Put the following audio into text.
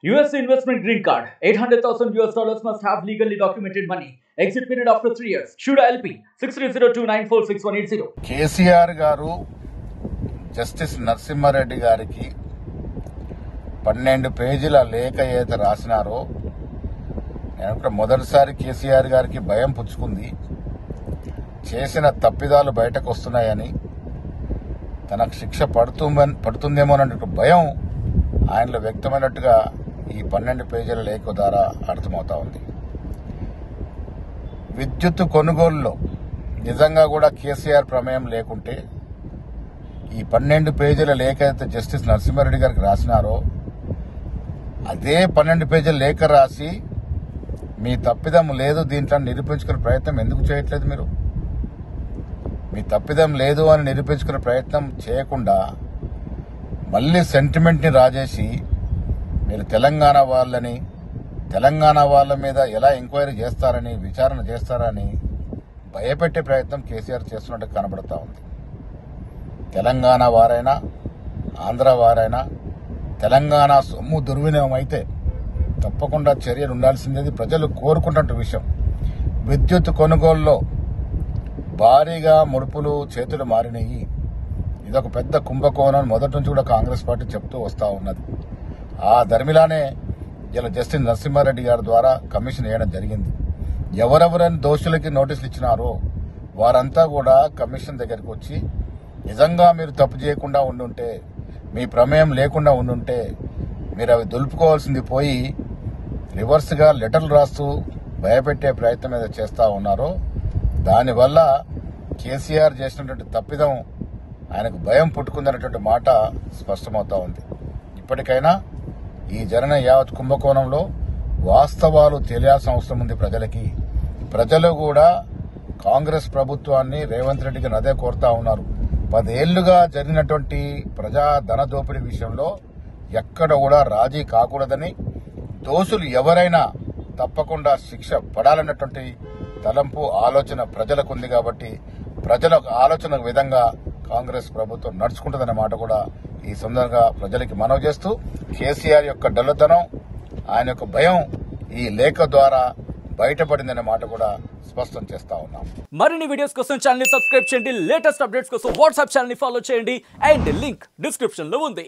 US investment green card. $800,000 must have legally documented money. Exit period after 3 years. Shuda LP 6302946180. KCR గారు justice Narasimha Reddy గారికి 12 పేజీల లేఖ ఏదైతే రాసినారో నేను మొదటిసారి కేసీఆర్ గారికి భయం పుచ్చుకుంది. చేసిన తప్పిదాలు బయటకు వస్తున్నాయని, తనకు శిక్ష పడుతుందేమోనన్న భయం ఆయనలో వ్యక్తమైనట్టుగా ఈ 12 పేజీల లేఖ ద్వారా అర్థమవుతా ఉంది. విద్యుత్ కొనుగోలులో నిజంగా కూడా కేసీఆర్ ప్రమేయం లేకుంటే ఈ 12 పేజీల లేఖ అయితే జస్టిస్ నరసింహారెడ్డి గారికి రాసినారో అదే 12 పేజీల లేఖ రాసి మీ తప్పిదం లేదు దీంట్లో నిరూపించుకునే ప్రయత్నం ఎందుకు చేయట్లేదు? మీరు మీ తప్పిదం లేదు అని నిరూపించుకునే ప్రయత్నం చేయకుండా మళ్ళీ సెంటిమెంట్ని రాజేసి మీరు తెలంగాణ వాళ్ళ మీద ఎలా ఎంక్వైరీ చేస్తారని, విచారణ చేస్తారని భయపెట్టే ప్రయత్నం కేసీఆర్ చేస్తున్నట్టు కనబడతా ఉంది. తెలంగాణ వారైనా ఆంధ్ర వారైనా తెలంగాణ సొమ్ము దుర్వినియోగం అయితే తప్పకుండా చర్యలు ఉండాల్సిందేది ప్రజలు కోరుకుంటున్న విషయం. విద్యుత్ కొనుగోలులో భారీగా ముడుపులు చేతులు మారినాయి. ఇదొక పెద్ద కుంభకోణం మొదటి నుంచి కూడా కాంగ్రెస్ పార్టీ చెప్తూ వస్తూ ఉన్నది. ఆ ధర్మిలానే ఇలా జస్టిస్ నరసింహారెడ్డి గారి ద్వారా కమిషన్ వేయడం జరిగింది. ఎవరెవరైనా దోషులకి నోటీసులు ఇచ్చినారో వారంతా కూడా కమిషన్ దగ్గరికి వచ్చి నిజంగా మీరు తప్పు చేయకుండా ఉండుంటే, మీ ప్రమేయం లేకుండా ఉండుంటే మీరు అవి దులుపుకోవాల్సింది పోయి రివర్స్గా లెటర్లు రాస్తూ భయపెట్టే ప్రయత్నం ఏదో చేస్తూ ఉన్నారో దానివల్ల కేసీఆర్ చేసినటువంటి తప్పిదం ఆయనకు భయం పుట్టుకుందనేటువంటి మాట స్పష్టమవుతా ఉంది. ఇప్పటికైనా ఈ జరిగిన యావత్ కుంభకోణంలో వాస్తవాలు తెలియాల్సిన అవసరం ఉంది ప్రజలకి. ప్రజలు కూడా కాంగ్రెస్ ప్రభుత్వాన్ని, రేవంత్ రెడ్డికి అదే కోరుతా ఉన్నారు. 10 ఏళ్లుగా జరిగినటువంటి ప్రజా ధన దోపిడీ విషయంలో ఎక్కడ కూడా రాజీ కాకూడదని, దోషులు ఎవరైనా తప్పకుండా శిక్ష పడాలన్నటువంటి తలంపు ఆలోచన ప్రజలకు ఉంది. కాబట్టి ప్రజల ఆలోచన విధంగా కాంగ్రెస్ ప్రభుత్వం నడుచుకుంటుందనే మాట కూడా ఈ సందర్భంగా ప్రజలకి మనవి చేస్తూ, కేసీఆర్ యొక్క డల్లుతనం, ఆయన యొక్క భయం ఈ లేఖ ద్వారా బయటపడిందనే మాట కూడా స్పష్టం చేస్తా ఉన్నాం. మరిన్ని వీడియోస్ కోసం ఛానల్ ని సబ్స్క్రైబ్ చేయండి. లేటెస్ట్ అప్డేట్స్ కోసం వాట్సాప్ ఛానల్ ని ఫాలో చేయండి. అండ్ లింక్ డిస్క్రిప్షన్ లో ఉంది.